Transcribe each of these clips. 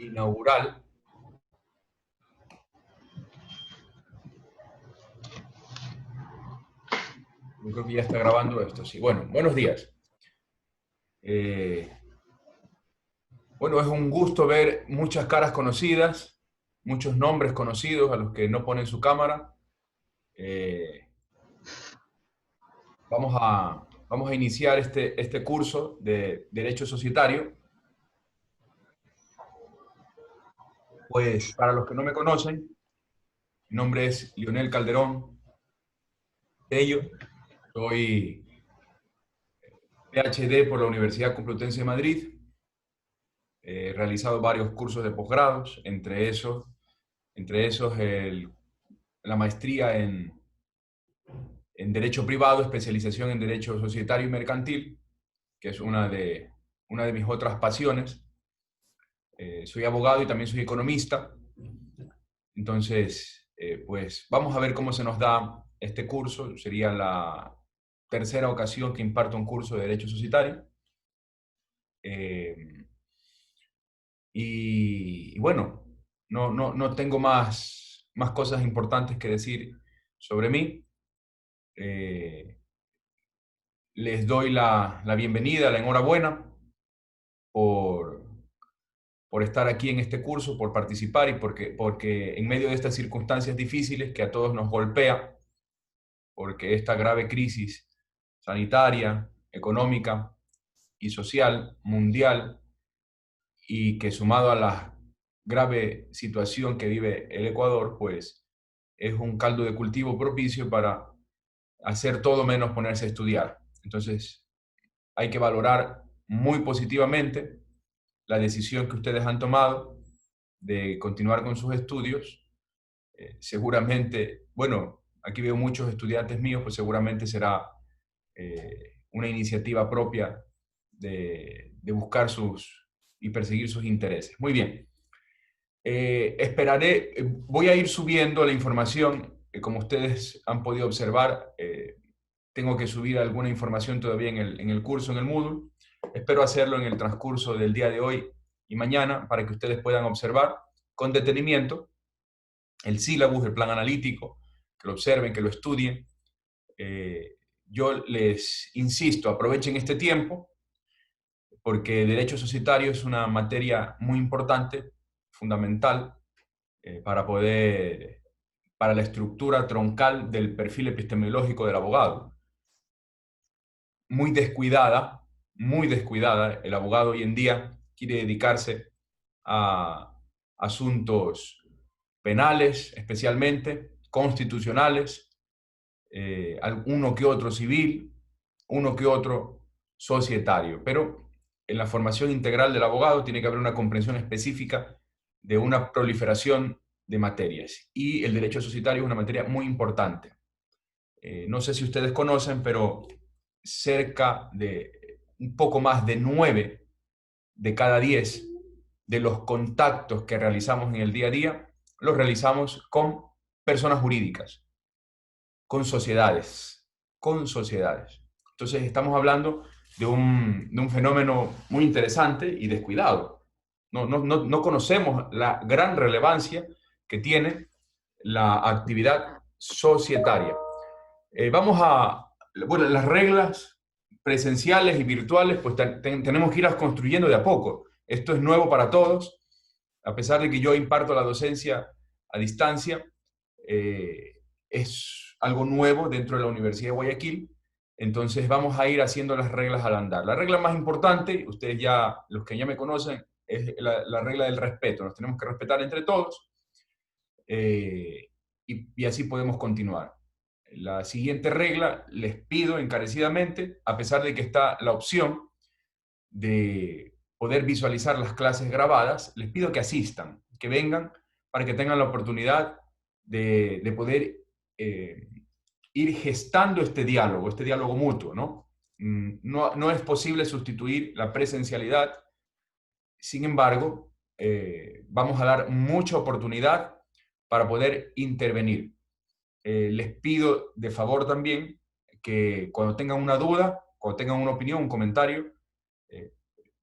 inaugural. Yo creo que ya está grabando esto, sí. Bueno, buenos días. Eh, bueno, es un gusto ver muchas caras conocidas, muchos nombres conocidos a los que no ponen su cámara. Eh, vamos a iniciar este curso de Derecho Societario. Pues para los que no me conocen, mi nombre es Lionel Calderón Tello, soy PhD por la Universidad Complutense de Madrid. He realizado varios cursos de posgrados, entre esos la maestría en Derecho Privado, especialización en Derecho Societario y Mercantil, que es una de mis otras pasiones. Soy abogado y también soy economista. Entonces, pues vamos a ver cómo se nos da este curso. Sería la tercera ocasión que imparto un curso de Derecho Societario. Y bueno, no tengo más cosas importantes que decir sobre mí. Les doy la bienvenida, la enhorabuena por, por estar aquí en este curso, por participar y porque en medio de estas circunstancias difíciles que a todos nos golpea, porque esta grave crisis sanitaria, económica y social mundial, y que sumado a la grave situación que vive el Ecuador, pues es un caldo de cultivo propicio para hacer todo menos ponerse a estudiar. Entonces, hay que valorar muy positivamente la decisión que ustedes han tomado de continuar con sus estudios. Seguramente, bueno, aquí veo muchos estudiantes míos, pues seguramente será una iniciativa propia de buscar y perseguir sus intereses. Muy bien. Voy a ir subiendo la información, como ustedes han podido observar. Tengo que subir alguna información todavía en el curso, en el Moodle. Espero hacerlo en el transcurso del día de hoy y mañana para que ustedes puedan observar con detenimiento el sílabus, el plan analítico, que lo observen, que lo estudien. Yo les insisto, aprovechen este tiempo porque Derecho Societario es una materia muy importante, fundamental, para la estructura troncal del perfil epistemológico del abogado. Muy descuidada. El abogado hoy en día quiere dedicarse a asuntos penales, especialmente, constitucionales, uno que otro civil, uno que otro societario. Pero en la formación integral del abogado tiene que haber una comprensión específica de una proliferación de materias. Y el derecho societario es una materia muy importante. No sé si ustedes conocen, pero cerca de un poco más de 9 de cada 10 de los contactos que realizamos en el día a día, los realizamos con personas jurídicas, con sociedades, con sociedades. Entonces estamos hablando de un fenómeno muy interesante y descuidado. No conocemos la gran relevancia que tiene la actividad societaria. Bueno, las reglas presenciales y virtuales, pues tenemos que irlas construyendo de a poco. Esto es nuevo para todos, a pesar de que yo imparto la docencia a distancia, es algo nuevo dentro de la Universidad de Guayaquil, entonces vamos a ir haciendo las reglas al andar. La regla más importante, ustedes ya, los que ya me conocen, es la regla del respeto. Nos tenemos que respetar entre todos, y así podemos continuar. La siguiente regla, les pido encarecidamente, a pesar de que está la opción de poder visualizar las clases grabadas, les pido que asistan, que vengan para que tengan la oportunidad de poder ir gestando este diálogo mutuo, ¿no? No es posible sustituir la presencialidad, sin embargo, vamos a dar mucha oportunidad para poder intervenir. Les pido de favor también que cuando tengan una duda, cuando tengan una opinión, un comentario,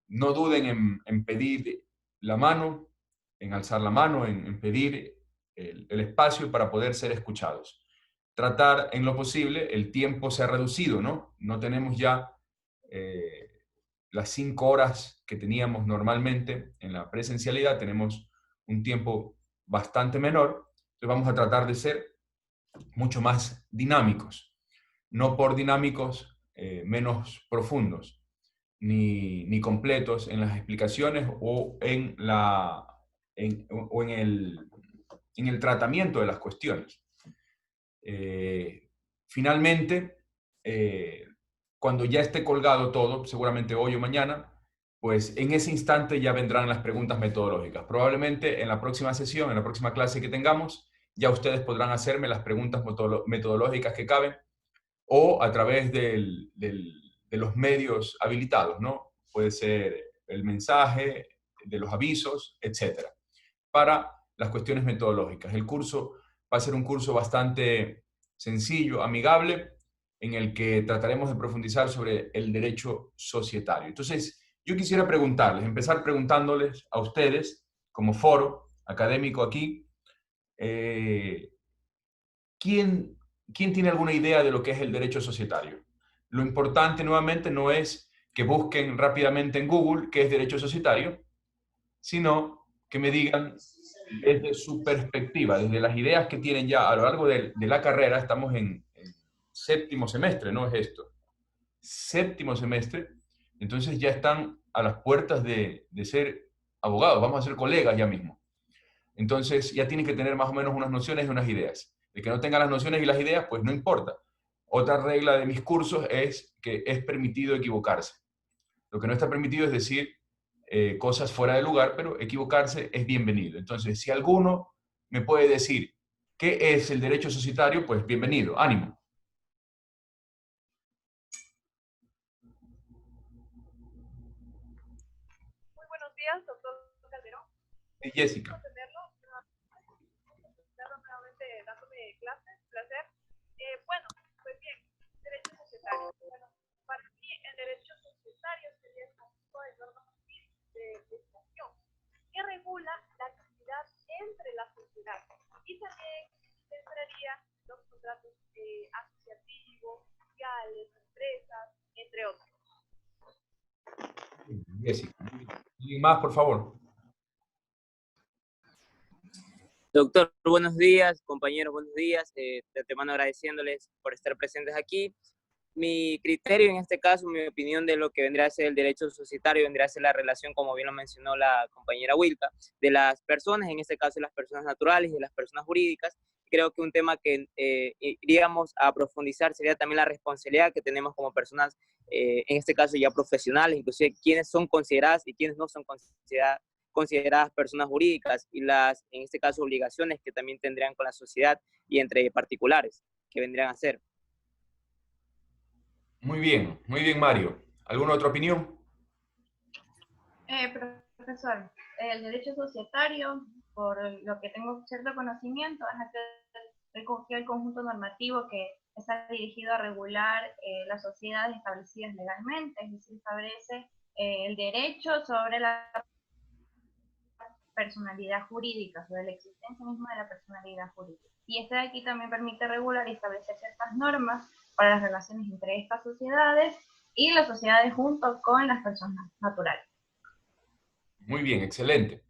no duden en pedir la mano, en alzar la mano, en pedir el espacio para poder ser escuchados. Tratar en lo posible, el tiempo se ha reducido, ¿no? No tenemos ya las 5 horas que teníamos normalmente en la presencialidad, tenemos un tiempo bastante menor, entonces vamos a tratar de ser mucho más dinámicos, no por dinámicos menos profundos, ni completos en las explicaciones o en el tratamiento de las cuestiones. Finalmente, cuando ya esté colgado todo, seguramente hoy o mañana, pues en ese instante ya vendrán las preguntas metodológicas. Probablemente en la próxima sesión, en la próxima clase que tengamos, ya ustedes podrán hacerme las preguntas metodológicas que caben o a través de los medios habilitados, ¿no? Puede ser el mensaje, de los avisos, etcétera, para las cuestiones metodológicas. El curso va a ser un curso bastante sencillo, amigable, en el que trataremos de profundizar sobre el derecho societario. Entonces, yo quisiera preguntarles, empezar preguntándoles a ustedes, como foro académico aquí, ¿quién, ¿quién tiene alguna idea de lo que es el derecho societario? Lo importante, nuevamente, no es que busquen rápidamente en Google qué es derecho societario, sino que me digan desde su perspectiva, desde las ideas que tienen ya a lo largo de la carrera. Estamos en séptimo semestre, ¿no es esto? Séptimo semestre, entonces ya están a las puertas de ser abogados, vamos a ser colegas ya mismo. Entonces ya tienen que tener más o menos unas nociones y unas ideas. El que no tenga las nociones y las ideas, pues no importa. Otra regla de mis cursos es que es permitido equivocarse. Lo que no está permitido es decir cosas fuera de lugar, pero equivocarse es bienvenido. Entonces, si alguno me puede decir qué es el derecho societario, pues bienvenido, ánimo. Muy buenos días, doctor Calderón. Jessica. Tenerlo nuevamente dándome clases, placer. Bueno, pues bien, derecho societario. Bueno, para mí el derecho societario sería el conjunto de normas de legislación que regula la actividad entre la sociedad y también entraría los contratos asociativos, sociales, empresas, entre otros. Jessica. ¿Alguien más, por favor? Doctor, buenos días, compañeros, buenos días. De antemano agradeciéndoles por estar presentes aquí. Mi criterio en este caso, mi opinión de lo que vendría a ser el derecho societario, vendría a ser la relación, como bien lo mencionó la compañera Wilka, de las personas, en este caso las personas naturales y de las personas jurídicas. Creo que un tema que iríamos a profundizar sería también la responsabilidad que tenemos como personas, en este caso ya profesionales, inclusive quiénes son consideradas y quiénes no son consideradas personas jurídicas y las, en este caso, obligaciones que también tendrían con la sociedad y entre particulares que vendrían a ser. Muy bien, Mario. ¿Alguna otra opinión? Profesor, el derecho societario, por lo que tengo cierto conocimiento, es el conjunto normativo que está dirigido a regular las sociedades establecidas legalmente, es decir, establece el derecho sobre la personalidad jurídica, sobre la existencia misma de la personalidad jurídica. Y este de aquí también permite regular y establecer ciertas normas para las relaciones entre estas sociedades y las sociedades junto con las personas naturales. Muy bien, excelente.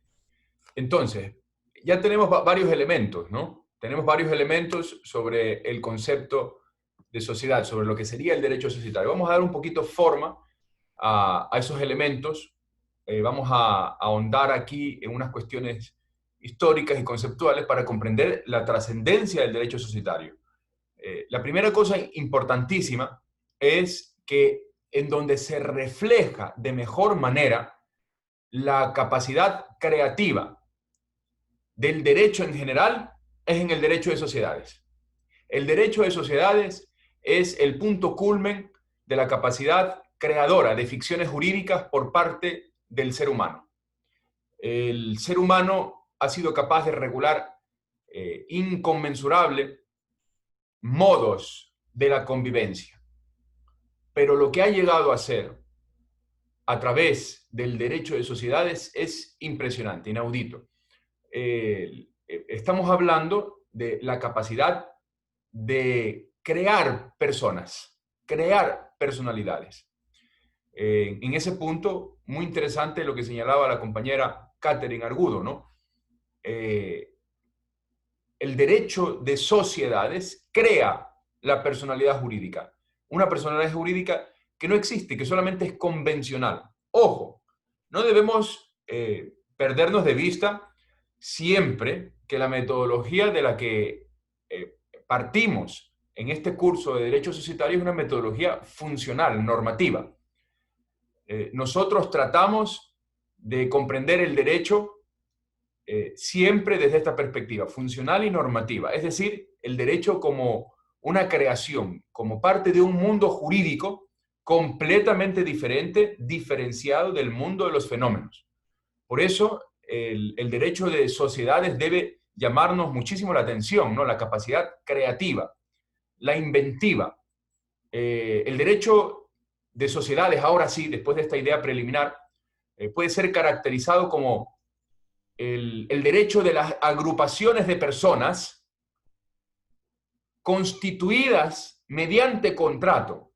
Entonces, ya tenemos varios elementos, ¿no? Tenemos varios elementos sobre el concepto de sociedad, sobre lo que sería el derecho societario. Vamos a dar un poquito forma a esos elementos. Vamos a ahondar aquí en unas cuestiones históricas y conceptuales para comprender la trascendencia del derecho societario. La primera cosa importantísima es que en donde se refleja de mejor manera la capacidad creativa del derecho en general es en el derecho de sociedades. El derecho de sociedades es el punto culmen de la capacidad creadora de ficciones jurídicas por parte del ser humano. El ser humano ha sido capaz de regular inconmensurables modos de la convivencia, pero lo que ha llegado a ser a través del derecho de sociedades es impresionante, inaudito. estamos hablando de la capacidad de crear personas, crear personalidades. En ese punto, muy interesante lo que señalaba la compañera Catherine Argudo, ¿no? El derecho de sociedades crea la personalidad jurídica. Una personalidad jurídica que no existe, que solamente es convencional. Ojo, no debemos perdernos de vista siempre que la metodología de la que partimos en este curso de Derecho Societario es una metodología funcional, normativa. Nosotros tratamos de comprender el derecho siempre desde esta perspectiva, funcional y normativa. Es decir, el derecho como una creación, como parte de un mundo jurídico completamente diferente, diferenciado del mundo de los fenómenos. Por eso, el derecho de sociedades debe llamarnos muchísimo la atención, ¿no? La capacidad creativa, la inventiva. El derecho de sociedades, ahora sí, después de esta idea preliminar, puede ser caracterizado como el derecho de las agrupaciones de personas constituidas mediante contrato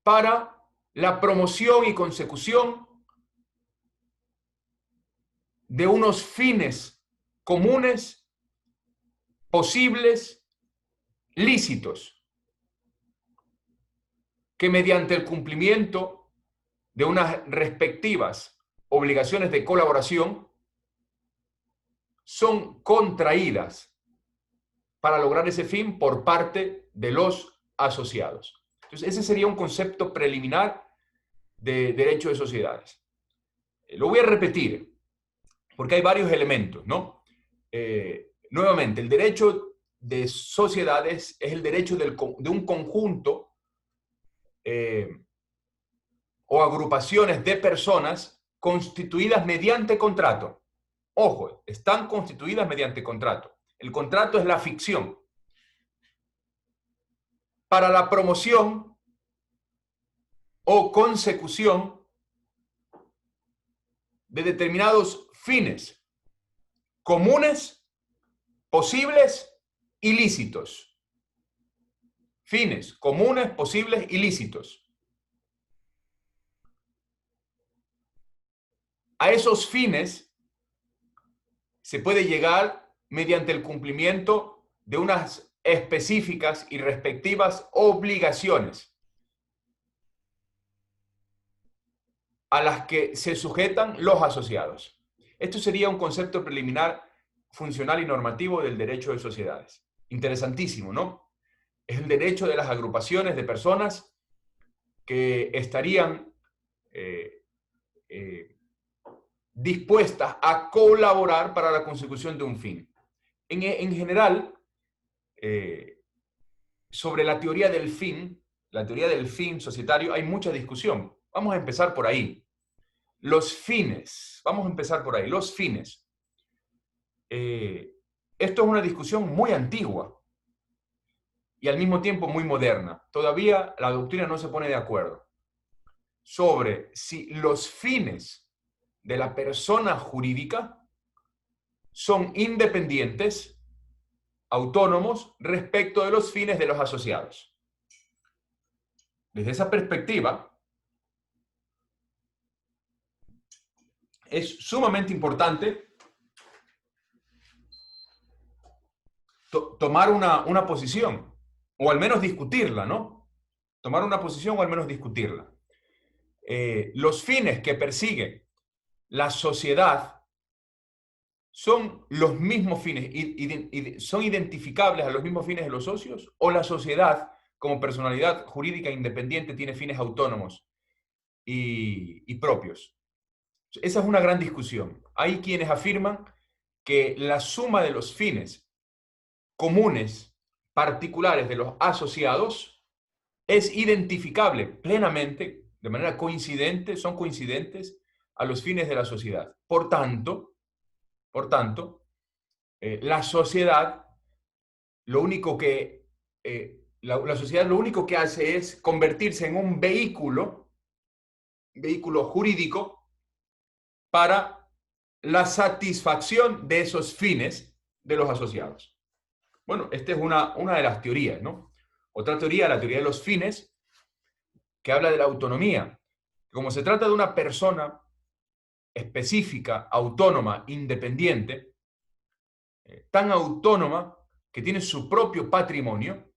para la promoción y consecución de unos fines comunes, posibles, lícitos, que mediante el cumplimiento de unas respectivas obligaciones de colaboración son contraídas para lograr ese fin por parte de los asociados. Entonces, ese sería un concepto preliminar de derecho de sociedades. Lo voy a repetir, porque hay varios elementos, ¿no? Nuevamente, el derecho de sociedades es el derecho de un conjunto o agrupaciones de personas constituidas mediante contrato. Ojo, están constituidas mediante contrato. El contrato es la ficción para la promoción o consecución de determinados fines comunes, posibles y lícitos. Fines comunes, posibles y lícitos. A esos fines se puede llegar mediante el cumplimiento de unas específicas y respectivas obligaciones a las que se sujetan los asociados. Esto sería un concepto preliminar, funcional y normativo del derecho de sociedades. Interesantísimo, ¿no? Es el derecho de las agrupaciones de personas que estarían dispuestas a colaborar para la consecución de un fin. En general, sobre la teoría del fin societario, hay mucha discusión. Vamos a empezar por ahí. Los fines, vamos a empezar por ahí, los fines. Esto es una discusión muy antigua y al mismo tiempo muy moderna. Todavía la doctrina no se pone de acuerdo sobre si los fines de la persona jurídica son independientes, autónomos, respecto de los fines de los asociados. Desde esa perspectiva, es sumamente importante tomar una posición, o al menos discutirla, ¿no? Tomar una posición o al menos discutirla. Los fines que persigue la sociedad son los mismos fines, son identificables a los mismos fines de los socios, o la sociedad, como personalidad jurídica independiente, tiene fines autónomos y propios. Esa es una gran discusión. Hay quienes afirman que la suma de los fines comunes particulares de los asociados es identificable plenamente, de manera coincidente, son coincidentes a los fines de la sociedad. Por tanto, la sociedad lo único que la sociedad lo único que hace es convertirse en un vehículo jurídico para la satisfacción de esos fines de los asociados. Bueno, esta es una de las teorías, ¿no? Otra teoría, la teoría de los fines, que habla de la autonomía. Como se trata de una persona específica, autónoma, independiente, tan autónoma que tiene su propio patrimonio,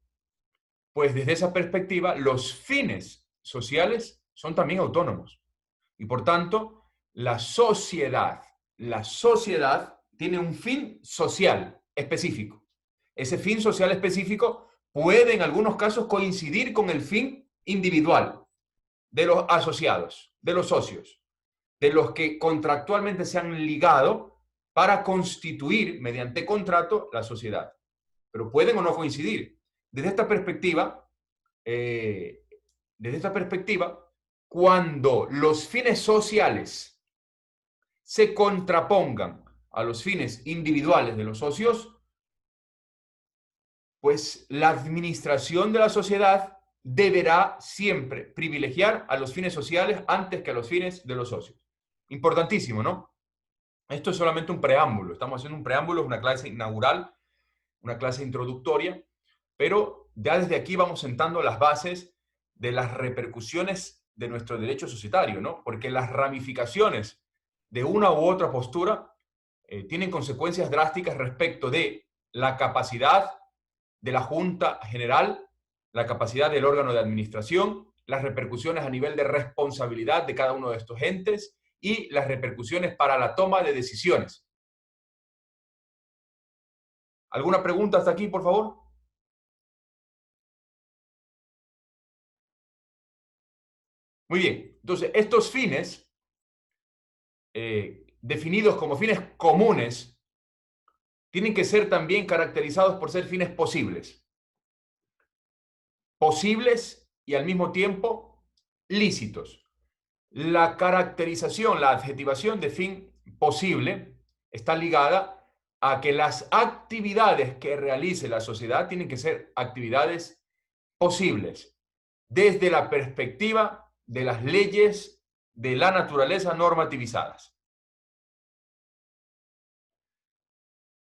pues desde esa perspectiva los fines sociales son también autónomos. Y por tanto, la sociedad tiene un fin social específico. Ese fin social específico puede en algunos casos coincidir con el fin individual de los asociados, de los socios, de los que contractualmente se han ligado para constituir mediante contrato la sociedad. Pero pueden o no coincidir. Desde esta perspectiva, cuando los fines sociales se contrapongan a los fines individuales de los socios, pues la administración de la sociedad deberá siempre privilegiar a los fines sociales antes que a los fines de los socios. Importantísimo, ¿no? Esto es solamente un preámbulo. Estamos haciendo un preámbulo, es una clase inaugural, una clase introductoria, pero ya desde aquí vamos sentando las bases de las repercusiones de nuestro derecho societario, ¿no? Porque las ramificaciones de una u otra postura tienen consecuencias drásticas respecto de la capacidad de la Junta General, la capacidad del órgano de administración, las repercusiones a nivel de responsabilidad de cada uno de estos entes y las repercusiones para la toma de decisiones. ¿Alguna pregunta hasta aquí, por favor? Muy bien. Entonces, estos fines, definidos como fines comunes, tienen que ser también caracterizados por ser fines posibles. Posibles y al mismo tiempo lícitos. La caracterización, la adjetivación de fin posible está ligada a que las actividades que realice la sociedad tienen que ser actividades posibles desde la perspectiva de las leyes de la naturaleza normativizadas.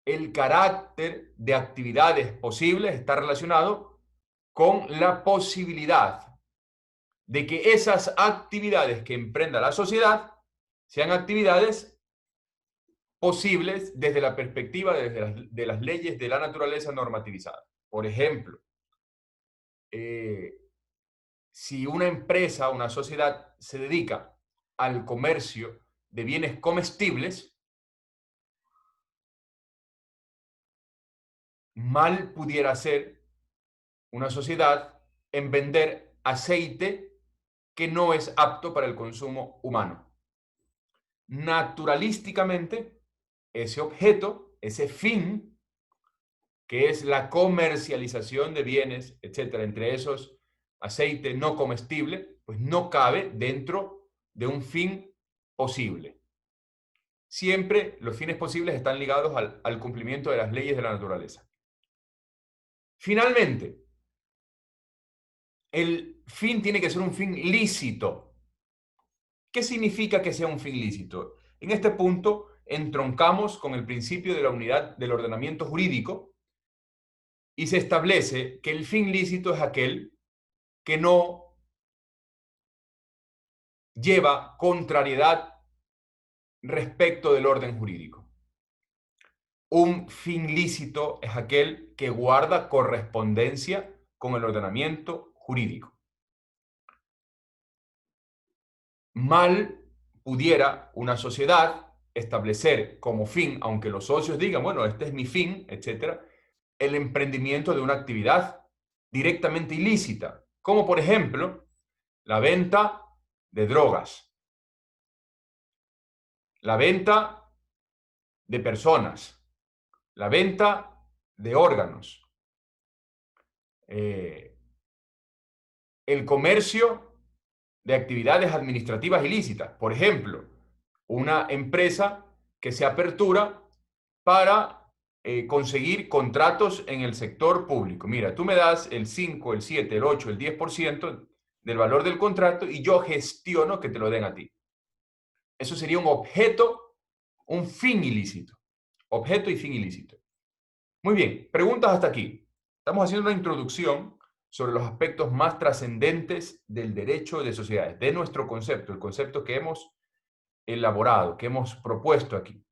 El carácter de actividades posibles está relacionado con la posibilidad de que esas actividades que emprenda la sociedad sean actividades posibles desde la perspectiva de las leyes de la naturaleza normativizada. Por ejemplo, si una empresa, una sociedad se dedica al comercio de bienes comestibles, mal pudiera ser una sociedad en vender aceite que no es apto para el consumo humano. Naturalísticamente, ese objeto, ese fin, que es la comercialización de bienes, etcétera, entre esos aceite no comestible, pues no cabe dentro de un fin posible. Siempre los fines posibles están ligados al cumplimiento de las leyes de la naturaleza. Finalmente, el fin tiene que ser un fin lícito. ¿Qué significa que sea un fin lícito? En este punto entroncamos con el principio de la unidad del ordenamiento jurídico y se establece que el fin lícito es aquel que no lleva contrariedad respecto del orden jurídico. Un fin lícito es aquel que guarda correspondencia con el ordenamiento jurídico. Mal pudiera una sociedad establecer como fin, aunque los socios digan, bueno, este es mi fin, etcétera, el emprendimiento de una actividad directamente ilícita, como por ejemplo la venta de drogas, la venta de personas, la venta de órganos, el comercio de actividades administrativas ilícitas. Por ejemplo, una empresa que se apertura para conseguir contratos en el sector público. Mira, tú me das el 5, el 7, el 8, el 10% del valor del contrato y yo gestiono que te lo den a ti. Eso sería un objeto un fin ilícito. Objeto y fin ilícito. Muy bien, preguntas hasta aquí. Estamos haciendo una introducción sobre los aspectos más trascendentes del derecho de sociedades, de nuestro concepto, el concepto que hemos elaborado, que hemos propuesto aquí.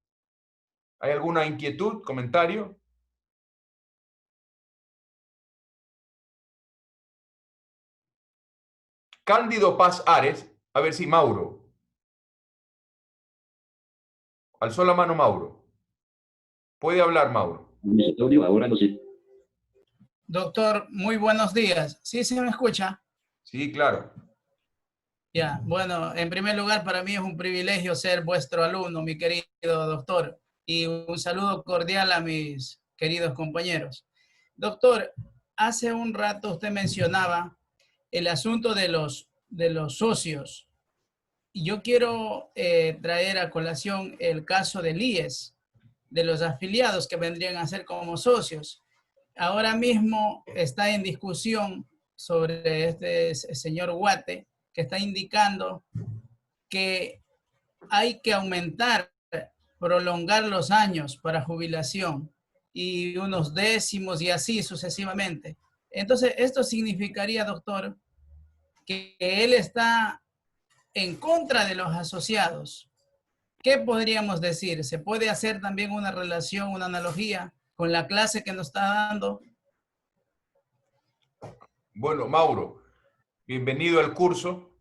¿Hay alguna inquietud, comentario? Cándido Paz Ares, a ver si Mauro. Alzó la mano Mauro. ¿Puede hablar Mauro? Ahora no sé. Doctor, muy buenos días. ¿Sí se me escucha? Sí, claro. Ya, bueno, en primer lugar, para mí es un privilegio ser vuestro alumno, mi querido doctor, y un saludo cordial a mis queridos compañeros. Doctor, hace un rato usted mencionaba el asunto de los socios. Y yo quiero traer a colación el caso del IES, de los afiliados que vendrían a ser como socios. Ahora mismo está en discusión sobre este señor Guate, que está indicando que hay que aumentar, prolongar los años para jubilación y unos décimos y así sucesivamente. Entonces, esto significaría, doctor, que él está en contra de los asociados. ¿Qué podríamos decir? ¿Se puede hacer también una relación, una analogía con la clase que nos está dando? Bueno, Mauro, bienvenido al curso.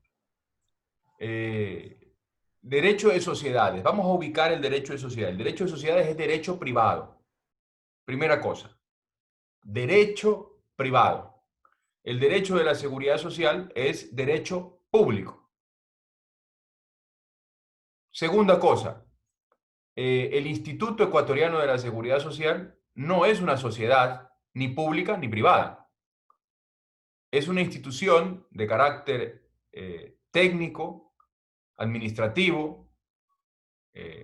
Derecho de sociedades. Vamos a ubicar el derecho de sociedades. El derecho de sociedades es derecho privado. Primera cosa. Derecho privado. El derecho de la seguridad social es derecho público. Segunda cosa. El Instituto Ecuatoriano de la Seguridad Social no es una sociedad ni pública ni privada. Es una institución de carácter técnico, administrativo,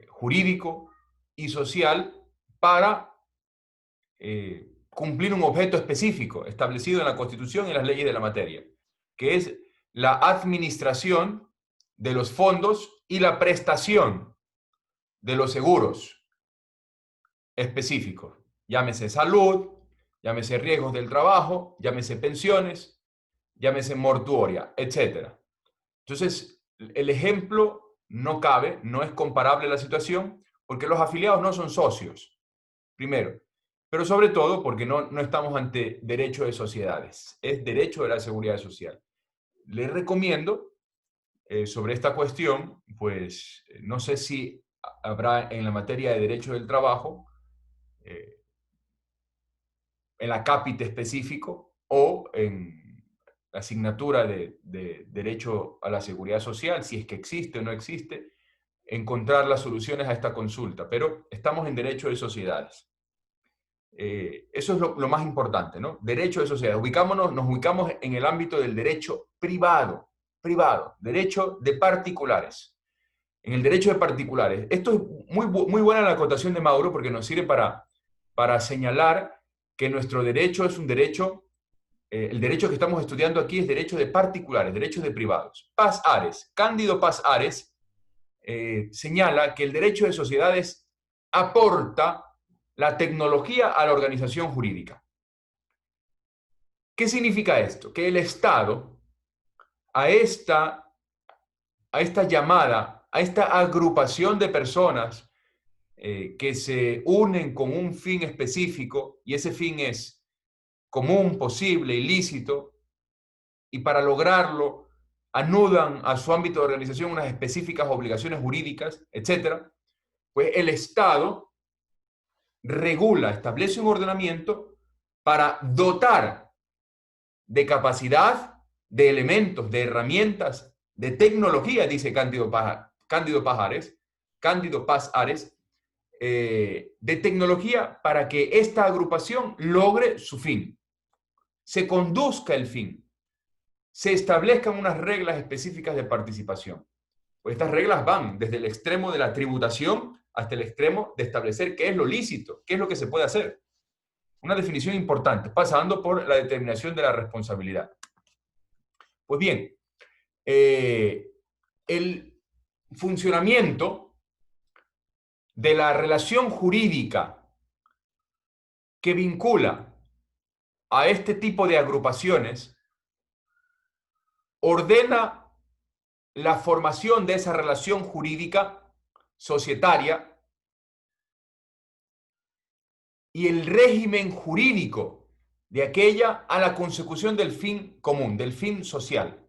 jurídico y social para cumplir un objeto específico establecido en la Constitución y en las leyes de la materia, que es la administración de los fondos y la prestación de los seguros específicos. Llámese salud, llámese riesgos del trabajo, llámese pensiones, llámese mortuoria, etc. Entonces, el ejemplo no cabe, no es comparable la situación, porque los afiliados no son socios, primero, pero sobre todo porque no estamos ante derecho de sociedades, es derecho de la seguridad social. Les recomiendo sobre esta cuestión, pues no sé si habrá en la materia de derecho del trabajo, en la cápite específico o en la asignatura de derecho a la seguridad social, si es que existe o no existe, encontrar las soluciones a esta consulta, pero estamos en derecho de sociedades. Eso es lo más importante, ¿no? Derecho de sociedades. Nos ubicamos en el ámbito del derecho privado, derecho de particulares. En el derecho de particulares. Esto es muy buena la acotación de Mauro porque nos sirve para señalar que nuestro derecho es un derecho, el derecho que estamos estudiando aquí es derecho de particulares, derecho de privados. Paz Ares, Cándido Paz Ares, señala que el derecho de sociedades aporta la tecnología a la organización jurídica. ¿Qué significa esto? Que el Estado, a esta llamada, a esta agrupación de personas que se unen con un fin específico, y ese fin es común, posible, ilícito, y para lograrlo anudan a su ámbito de organización unas específicas obligaciones jurídicas, etc., pues el Estado regula, establece un ordenamiento para dotar de capacidad, de elementos, de herramientas, de tecnología, dice Cándido Paz Ares, de tecnología para que esta agrupación logre su fin, se conduzca el fin, se establezcan unas reglas específicas de participación. Pues estas reglas van desde el extremo de la tributación hasta el extremo de establecer qué es lo lícito, qué es lo que se puede hacer. Una definición importante, pasando por la determinación de la responsabilidad. Pues bien, el funcionamiento de la relación jurídica que vincula a este tipo de agrupaciones ordena la formación de esa relación jurídica societaria y el régimen jurídico de aquella a la consecución del fin común, del fin social.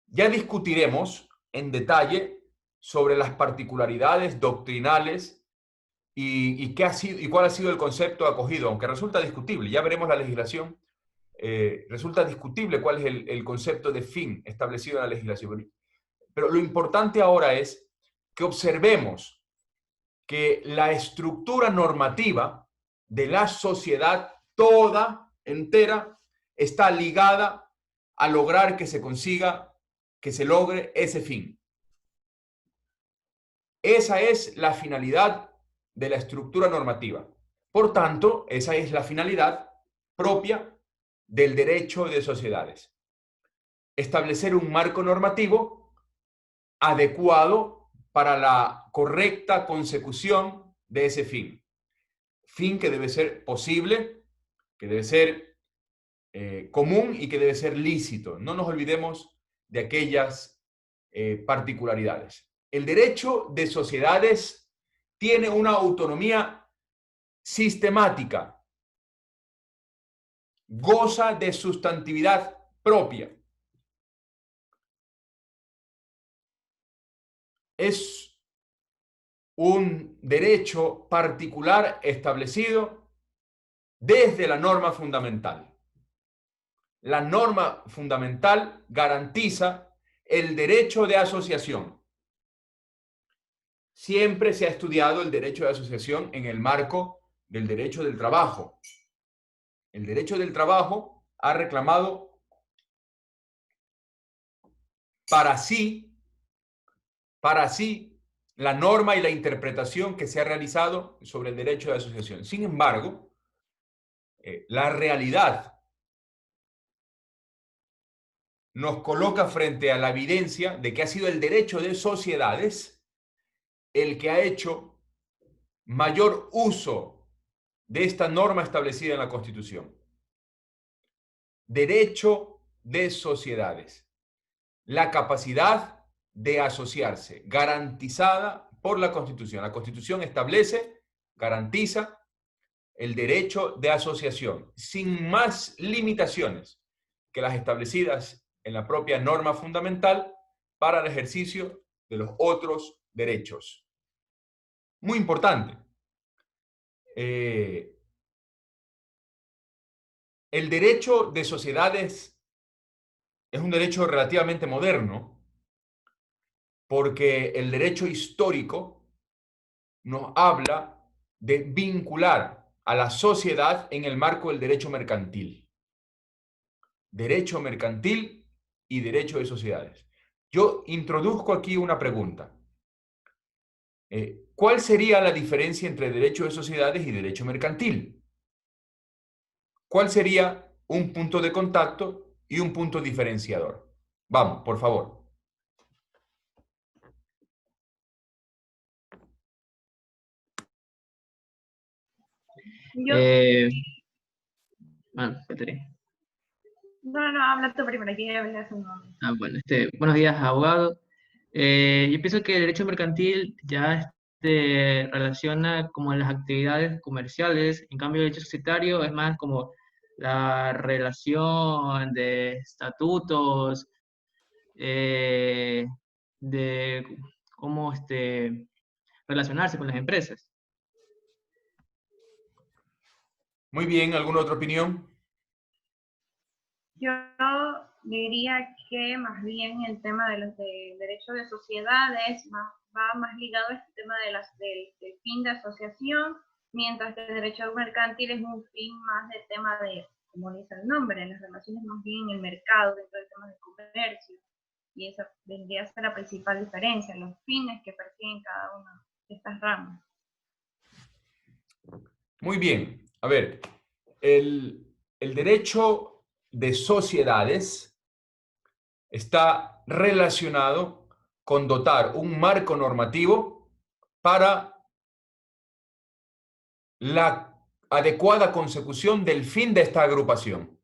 Ya discutiremos en detalle sobre las particularidades doctrinales y cuál ha sido el concepto acogido, aunque resulta discutible. Ya veremos la legislación. Resulta discutible cuál es el concepto de fin establecido en la legislación. Pero lo importante ahora es que observemos que la estructura normativa de la sociedad toda, entera, está ligada a lograr que se consiga, que se logre ese fin. Esa es la finalidad de la estructura normativa. Por tanto, esa es la finalidad propia del derecho de sociedades. Establecer un marco normativo adecuado para la correcta consecución de ese fin. Fin que debe ser posible, que debe ser común y que debe ser lícito. No nos olvidemos de aquellas particularidades. El derecho de sociedades tiene una autonomía sistemática, goza de sustantividad propia. Es un derecho particular establecido desde la norma fundamental. La norma fundamental garantiza el derecho de asociación. Siempre se ha estudiado el derecho de asociación en el marco del derecho del trabajo. El derecho del trabajo ha reclamado para sí la norma y la interpretación que se ha realizado sobre el derecho de asociación. Sin embargo, la realidad nos coloca frente a la evidencia de que ha sido el derecho de sociedades el que ha hecho mayor uso de esta norma establecida en la Constitución. Derecho de sociedades. La capacidad de asociarse, garantizada por la Constitución. La Constitución establece, garantiza el derecho de asociación, sin más limitaciones que las establecidas en la propia norma fundamental para el ejercicio de los otros derechos. Muy importante. El derecho de sociedades es un derecho relativamente moderno porque el derecho histórico nos habla de vincular a la sociedad en el marco del derecho mercantil. Derecho mercantil y derecho de sociedades. Yo introduzco aquí una pregunta. ¿Cuál sería la diferencia entre derecho de sociedades y derecho mercantil? ¿Cuál sería un punto de contacto y un punto diferenciador? Vamos, por favor. Yo, Bueno, espérate. no, habla tú primero, que ya hablé hace un momento. Bueno, buenos días, abogado. Yo pienso que el derecho mercantil ya relaciona como las actividades comerciales, en cambio el derecho societario es más como la relación de estatutos, de cómo relacionarse con las empresas. Muy bien, ¿alguna otra opinión? Yo diría que más bien el tema de los de derecho de sociedades va más ligado a este tema del fin de asociación, mientras que el derecho mercantil es un fin más del tema de, como dice el nombre, las relaciones más bien en el mercado, dentro del tema del comercio. Y esa vendría a ser la principal diferencia, los fines que persiguen cada una de estas ramas. Muy bien. A ver, el derecho de sociedades está relacionado con dotar un marco normativo para la adecuada consecución del fin de esta agrupación.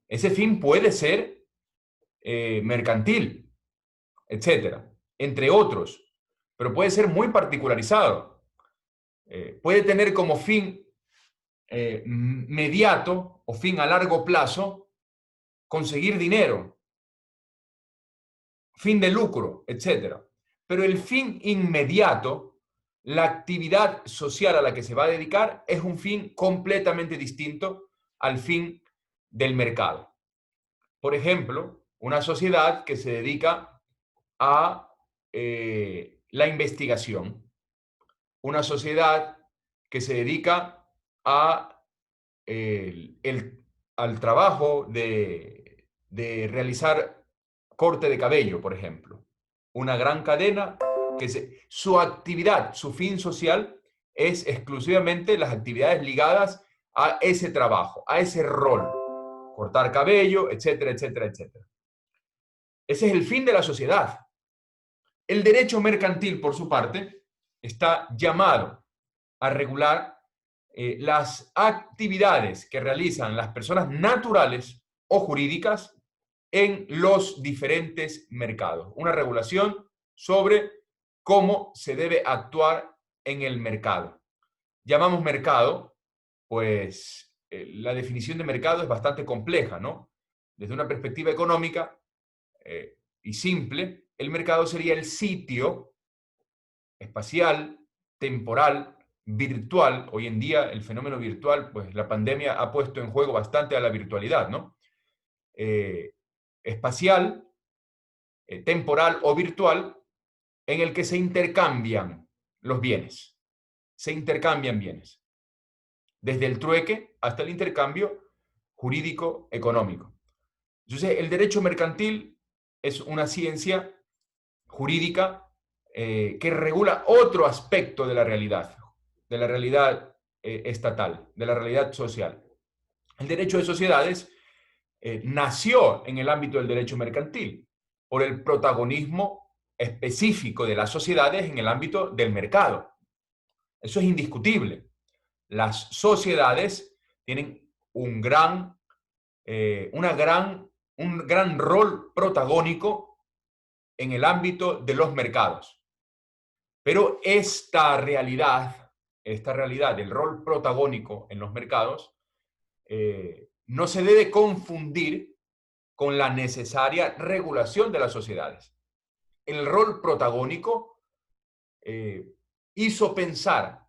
Ese fin puede ser mercantil, etcétera, entre otros, pero puede ser muy particularizado. Puede tener como fin mediato o fin a largo plazo conseguir dinero, fin de lucro, etcétera. Pero el fin inmediato, la actividad social a la que se va a dedicar, es un fin completamente distinto al fin del mercado. Por ejemplo, una sociedad que se dedica a la investigación, una sociedad que se dedica a, al trabajo de realizar corte de cabello, por ejemplo. Una gran cadena que su actividad, su fin social es exclusivamente las actividades ligadas a ese trabajo, a ese rol. Cortar cabello, etcétera, etcétera, etcétera. Ese es el fin de la sociedad. El derecho mercantil, por su parte, está llamado a regular las actividades que realizan las personas naturales o jurídicas en los diferentes mercados. Una regulación sobre cómo se debe actuar en el mercado. Llamamos mercado, pues la definición de mercado es bastante compleja, ¿no? Desde una perspectiva económica y simple, el mercado sería el sitio espacial, temporal, virtual. Hoy en día el fenómeno virtual, pues la pandemia ha puesto en juego bastante a la virtualidad, ¿no? Espacial, temporal o virtual, en el que se intercambian los bienes. Se intercambian bienes. Desde el trueque hasta el intercambio jurídico-económico. Entonces, el derecho mercantil es una ciencia jurídica que regula otro aspecto de la realidad estatal, de la realidad social. El derecho de sociedades nació en el ámbito del derecho mercantil por el protagonismo específico de las sociedades en el ámbito del mercado. Eso es indiscutible. Las sociedades tienen un gran rol protagónico en el ámbito de los mercados. Pero esta realidad del rol protagónico en los mercados, no se debe confundir con la necesaria regulación de las sociedades. El rol protagónico hizo pensar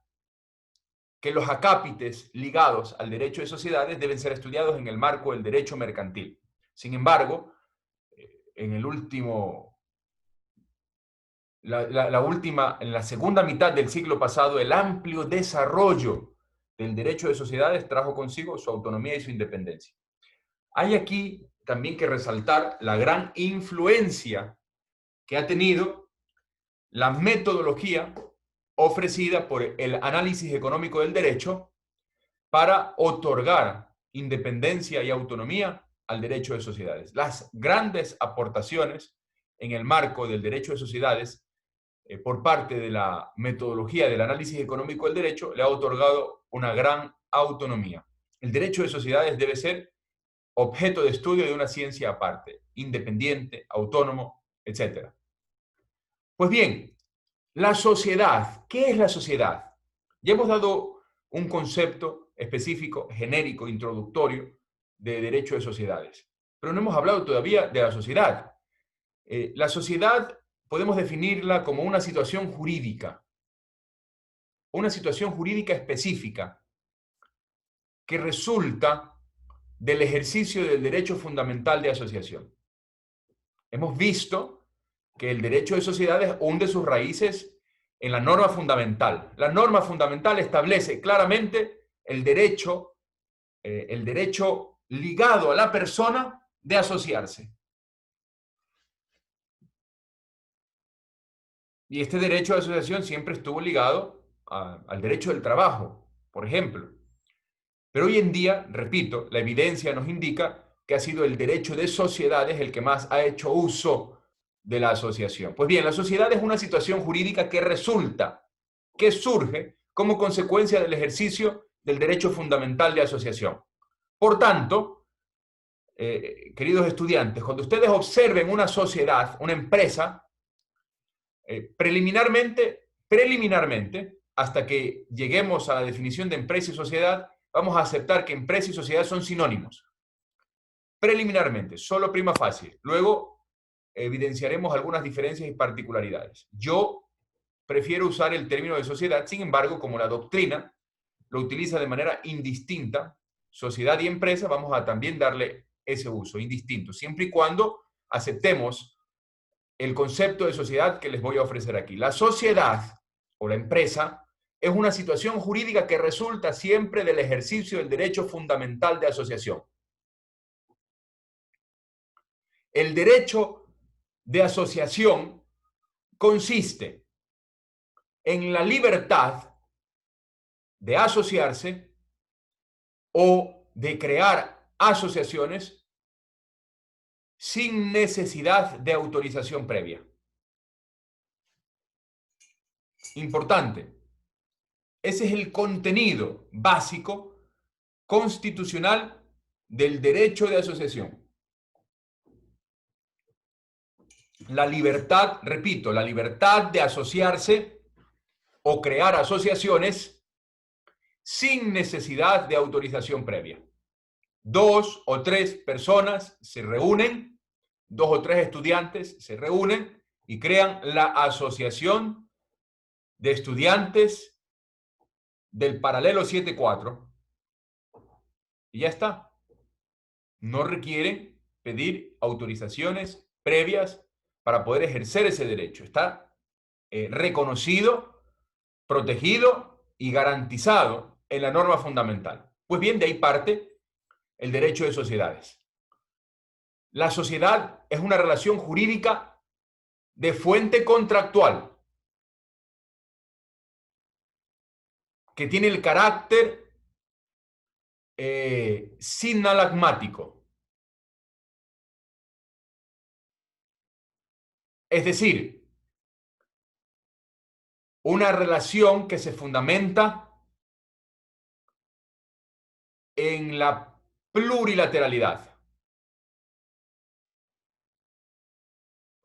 que los acápites ligados al derecho de sociedades deben ser estudiados en el marco del derecho mercantil. Sin embargo, en la segunda mitad del siglo pasado, el amplio desarrollo del derecho de sociedades trajo consigo su autonomía y su independencia. Hay aquí también que resaltar la gran influencia que ha tenido la metodología ofrecida por el análisis económico del derecho para otorgar independencia y autonomía al derecho de sociedades. Las grandes aportaciones en el marco del derecho de sociedades por parte de la metodología del análisis económico del derecho le ha otorgado una gran autonomía. El derecho de sociedades debe ser objeto de estudio de una ciencia aparte, independiente, autónomo, etc. Pues bien, la sociedad. ¿Qué es la sociedad? Ya hemos dado un concepto específico, genérico, introductorio de derecho de sociedades, pero no hemos hablado todavía de la sociedad. La sociedad podemos definirla como una situación jurídica específica que resulta del ejercicio del derecho fundamental de asociación. Hemos visto que el derecho de sociedades hunde sus raíces en la norma fundamental. La norma fundamental establece claramente el derecho ligado a la persona de asociarse. Y este derecho de asociación siempre estuvo ligado al derecho del trabajo, por ejemplo. Pero hoy en día, repito, la evidencia nos indica que ha sido el derecho de sociedades el que más ha hecho uso de la asociación. Pues bien, la sociedad es una situación jurídica que surge como consecuencia del ejercicio del derecho fundamental de asociación. Por tanto, queridos estudiantes, cuando ustedes observen una sociedad, una empresa, preliminarmente, hasta que lleguemos a la definición de empresa y sociedad, vamos a aceptar que empresa y sociedad son sinónimos. Preliminarmente, solo prima facie. Luego evidenciaremos algunas diferencias y particularidades. Yo prefiero usar el término de sociedad, sin embargo, como la doctrina lo utiliza de manera indistinta, sociedad y empresa, vamos a también darle ese uso, indistinto, siempre y cuando aceptemos el concepto de sociedad que les voy a ofrecer aquí. La sociedad o la empresa es una situación jurídica que resulta siempre del ejercicio del derecho fundamental de asociación. El derecho de asociación consiste en la libertad de asociarse o de crear asociaciones sin necesidad de autorización previa. Importante. Ese es el contenido básico constitucional del derecho de asociación. La libertad, repito, la libertad de asociarse o crear asociaciones sin necesidad de autorización previa. 2 o 3 personas se reúnen, 2 o 3 estudiantes se reúnen y crean la Asociación de Estudiantes del Paralelo 7.4 y ya está. No requieren pedir autorizaciones previas para poder ejercer ese derecho. Está reconocido, protegido y garantizado en la norma fundamental. Pues bien, de ahí parte el derecho de sociedades. La sociedad es una relación jurídica de fuente contractual que tiene el carácter sinalagmático. Es decir, una relación que se fundamenta en la plurilateralidad.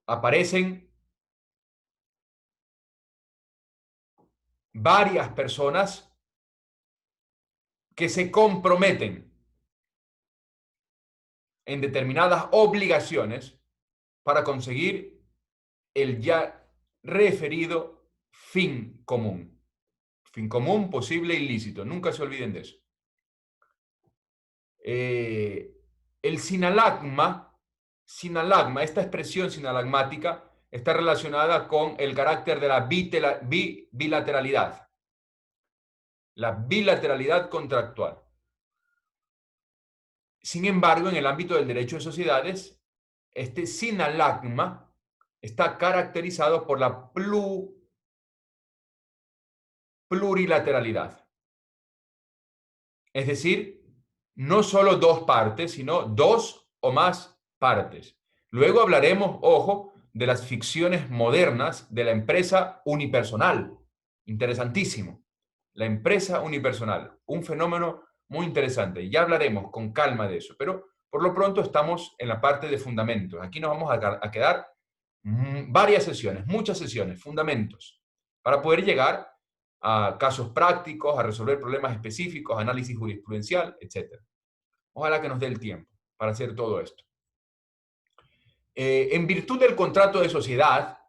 Aparecen varias personas que se comprometen en determinadas obligaciones para conseguir el ya referido fin común. Fin común, posible, ilícito. Nunca se olviden de eso. El sinalagma, esta expresión sinalagmática, está relacionada con el carácter de la bilateralidad. La bilateralidad contractual. Sin embargo, en el ámbito del derecho de sociedades, este sinalagma está caracterizado por la plurilateralidad. Es decir, no solo dos partes, sino dos o más partes. Luego hablaremos, ojo, de las ficciones modernas de la empresa unipersonal. Interesantísimo. La empresa unipersonal, un fenómeno muy interesante. Ya hablaremos con calma de eso, pero por lo pronto estamos en la parte de fundamentos. Aquí nos vamos a quedar varias sesiones, muchas sesiones, fundamentos, para poder llegar a casos prácticos, a resolver problemas específicos, análisis jurisprudencial, etc. Ojalá que nos dé el tiempo para hacer todo esto. En virtud del contrato de sociedad,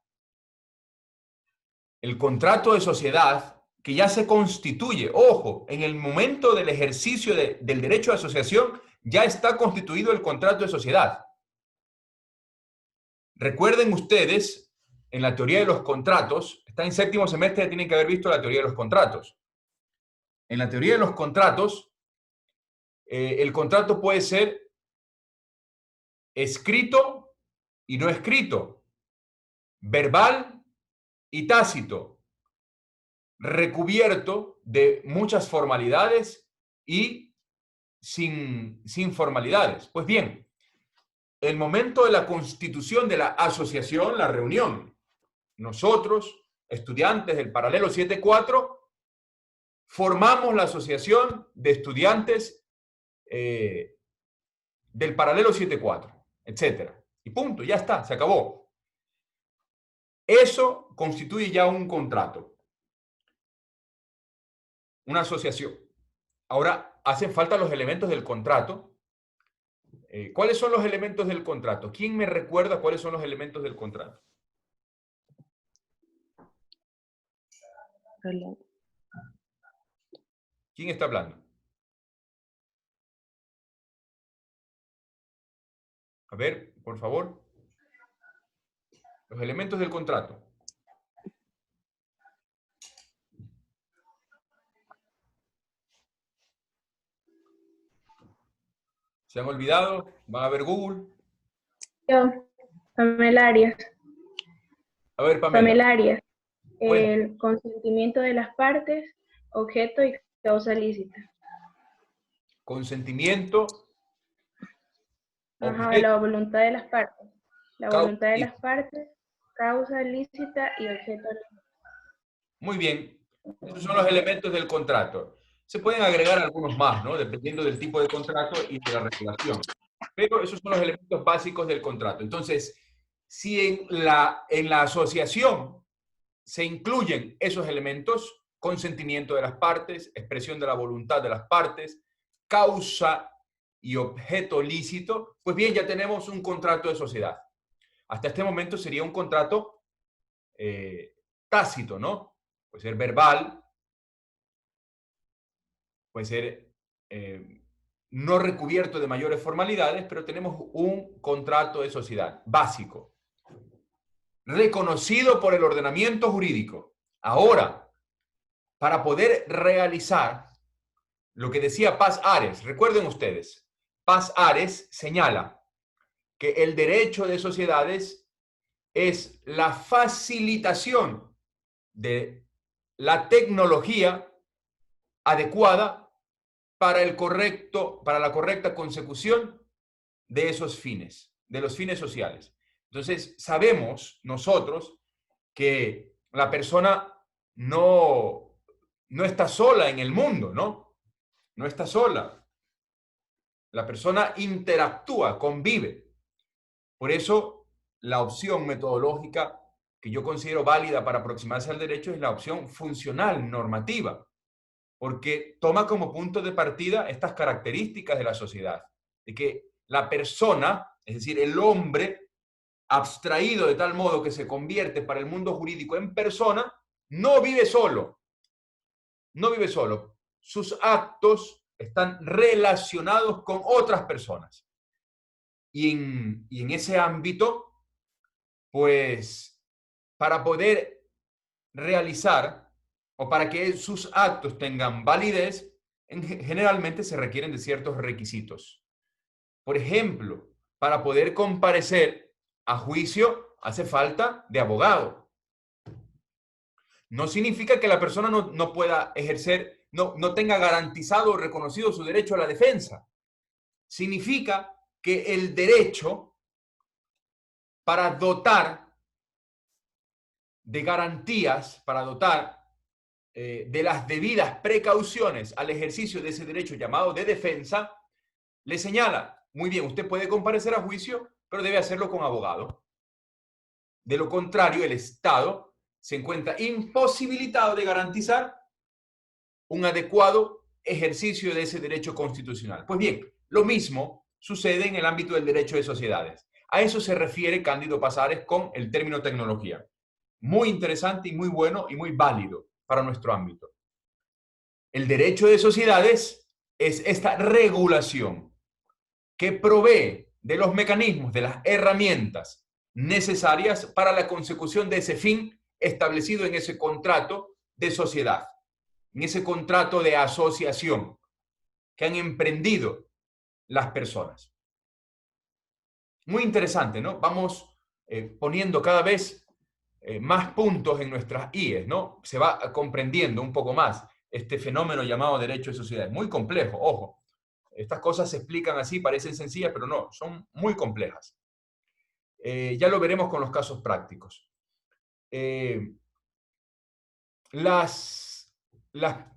el contrato de sociedad que ya se constituye, ojo, en el momento del ejercicio del derecho de asociación, ya está constituido el contrato de sociedad. Recuerden ustedes, en la teoría de los contratos, está en séptimo semestre, tienen que haber visto la teoría de los contratos. En la teoría de los contratos, el contrato puede ser escrito y no escrito, verbal y tácito, recubierto de muchas formalidades y sin formalidades. Pues bien, el momento de la constitución de la asociación, la reunión, nosotros, estudiantes del Paralelo 7.4, formamos la Asociación de Estudiantes del Paralelo 74, etcétera. Y punto, ya está, se acabó. Eso constituye ya un contrato, una asociación. Ahora, hacen falta los elementos del contrato. ¿Cuáles son los elementos del contrato? ¿Quién me recuerda cuáles son los elementos del contrato? ¿Quién está hablando? A ver, por favor. Los elementos del contrato. ¿Se han olvidado? ¿Van a ver Google? Yo, Pamela Arias. A ver, Pamela. Pamela Arias. Bueno. El consentimiento de las partes, objeto y causa lícita. Consentimiento. Ajá, objeto, la voluntad de las partes. La causa voluntad de lícita. las partes, causa lícita y objeto lícito. Muy bien. Esos son los elementos del contrato. Se pueden agregar algunos más, ¿no? Dependiendo del tipo de contrato y de la regulación. Pero esos son los elementos básicos del contrato. Entonces, si en la asociación se incluyen esos elementos, consentimiento de las partes, expresión de la voluntad de las partes, causa y objeto lícito, pues bien, ya tenemos un contrato de sociedad. Hasta este momento sería un contrato tácito, ¿no? Puede ser verbal, puede ser no recubierto de mayores formalidades, pero tenemos un contrato de sociedad básico, reconocido por el ordenamiento jurídico. Ahora, para poder realizar lo que decía Paz Ares, recuerden ustedes, Paz Ares señala que el derecho de sociedades es la facilitación de la tecnología adecuada para la correcta consecución de esos fines, de los fines sociales. Entonces, sabemos nosotros que la persona no está sola en el mundo, ¿no? No está sola. La persona interactúa, convive. Por eso, la opción metodológica que yo considero válida para aproximarse al derecho es la opción funcional, normativa, porque toma como punto de partida estas características de la sociedad, de que la persona, es decir, el hombre, abstraído de tal modo que se convierte para el mundo jurídico en persona, no vive solo. No vive solo. Sus actos están relacionados con otras personas. Y en ese ámbito, pues, para poder realizar o para que sus actos tengan validez, generalmente se requieren de ciertos requisitos. Por ejemplo, para poder comparecer a juicio hace falta de abogado. No significa que la persona no pueda ejercer, no tenga garantizado o reconocido su derecho a la defensa. Significa que el derecho para dotar de garantías, para dotar de las debidas precauciones al ejercicio de ese derecho llamado de defensa, le señala, muy bien, usted puede comparecer a juicio, pero debe hacerlo con abogado. De lo contrario, el Estado se encuentra imposibilitado de garantizar un adecuado ejercicio de ese derecho constitucional. Pues bien, lo mismo sucede en el ámbito del derecho de sociedades. A eso se refiere Cándido Paz Ares con el término tecnología. Muy interesante y muy bueno y muy válido para nuestro ámbito. El derecho de sociedades es esta regulación que provee de los mecanismos, de las herramientas necesarias para la consecución de ese fin establecido en ese contrato de sociedad, en ese contrato de asociación que han emprendido las personas. Muy interesante, ¿no? Vamos poniendo cada vez más puntos en nuestras IES, ¿no? Se va comprendiendo un poco más este fenómeno llamado derecho de sociedad. Muy complejo, ojo. Estas cosas se explican así, parecen sencillas, pero no, son muy complejas. Ya lo veremos con los casos prácticos. Las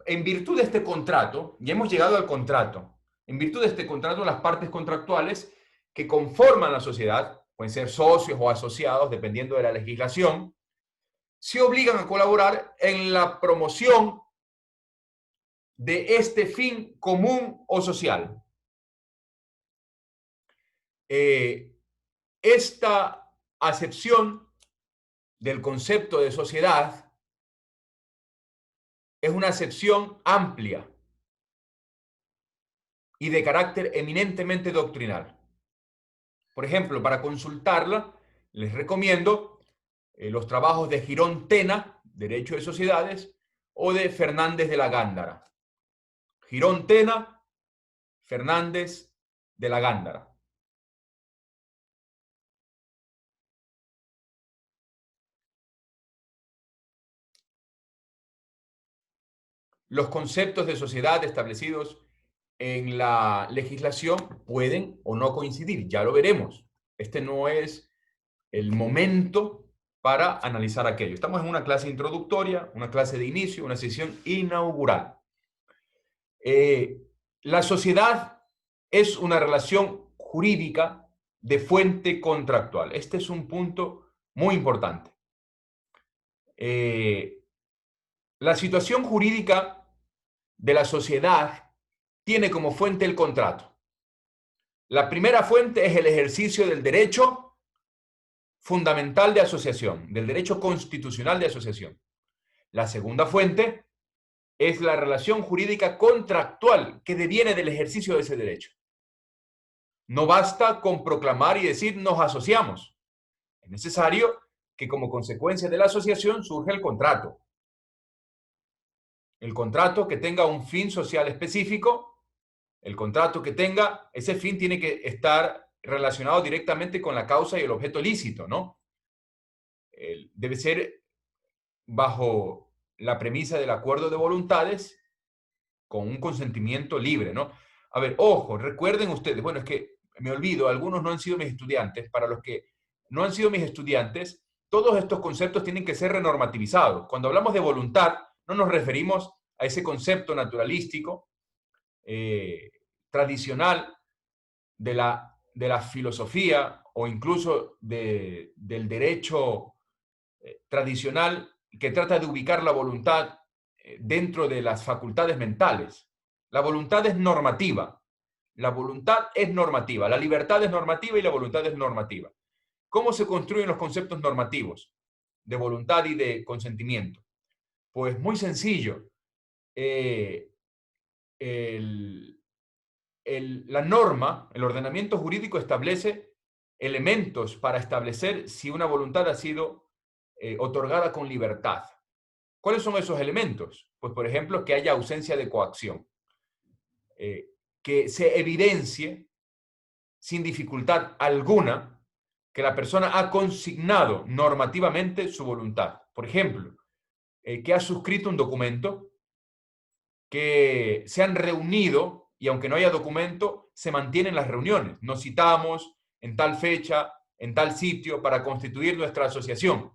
en virtud de este contrato, y hemos llegado al contrato, en virtud de este contrato, las partes contractuales que conforman la sociedad, pueden ser socios o asociados, dependiendo de la legislación, se obligan a colaborar en la promoción de este fin común o social. Esta acepción del concepto de sociedad es una acepción amplia y de carácter eminentemente doctrinal. Por ejemplo, para consultarla, les recomiendo los trabajos de Girón Tena, Derecho de Sociedades, o de Fernández de la Gándara. Girón Tena, Fernández de la Gándara. Los conceptos de sociedad establecidos en la legislación pueden o no coincidir, ya lo veremos. Este no es el momento para analizar aquello. Estamos en una clase introductoria, una clase de inicio, una sesión inaugural. La sociedad es una relación jurídica de fuente contractual. Este es un punto muy importante. La situación jurídica de la sociedad tiene como fuente el contrato. La primera fuente es el ejercicio del derecho fundamental de asociación, del derecho constitucional de asociación. La segunda fuente es la relación jurídica contractual que deviene del ejercicio de ese derecho. No basta con proclamar y decir nos asociamos. Es necesario que como consecuencia de la asociación surja el contrato. El contrato que tenga un fin social específico, el contrato que tenga, ese fin tiene que estar relacionado directamente con la causa y el objeto lícito, ¿no? Debe ser bajo la premisa del acuerdo de voluntades con un consentimiento libre, ¿no? A ver, ojo, recuerden ustedes, bueno, es que me olvido, algunos no han sido mis estudiantes, para los que no han sido mis estudiantes, todos estos conceptos tienen que ser renormativizados. Cuando hablamos de voluntad, no nos referimos a ese concepto naturalístico, tradicional de la filosofía o incluso del derecho tradicional que trata de ubicar la voluntad dentro de las facultades mentales. La voluntad es normativa. La voluntad es normativa. La libertad es normativa y la voluntad es normativa. ¿Cómo se construyen los conceptos normativos de voluntad y de consentimiento? Pues muy sencillo. La norma, el ordenamiento jurídico establece elementos para establecer si una voluntad ha sido otorgada con libertad. ¿Cuáles son esos elementos? Pues, por ejemplo, que haya ausencia de coacción, que se evidencie sin dificultad alguna que la persona ha consignado normativamente su voluntad. Por ejemplo, que ha suscrito un documento, que se han reunido y aunque no haya documento, se mantienen las reuniones. Nos citamos en tal fecha, en tal sitio para constituir nuestra asociación.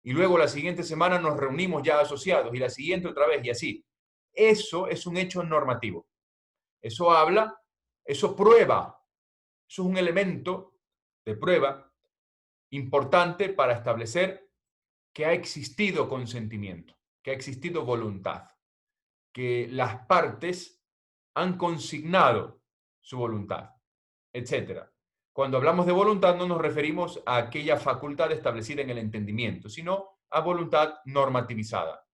Y luego la siguiente semana nos reunimos ya asociados y la siguiente otra vez y así. Eso es un hecho normativo. Eso habla, eso prueba, eso es un elemento de prueba importante para establecer que ha existido consentimiento, que ha existido voluntad, que las partes han consignado su voluntad, etc. Cuando hablamos de voluntad no nos referimos a aquella facultad establecida en el entendimiento, sino a voluntad normativizada,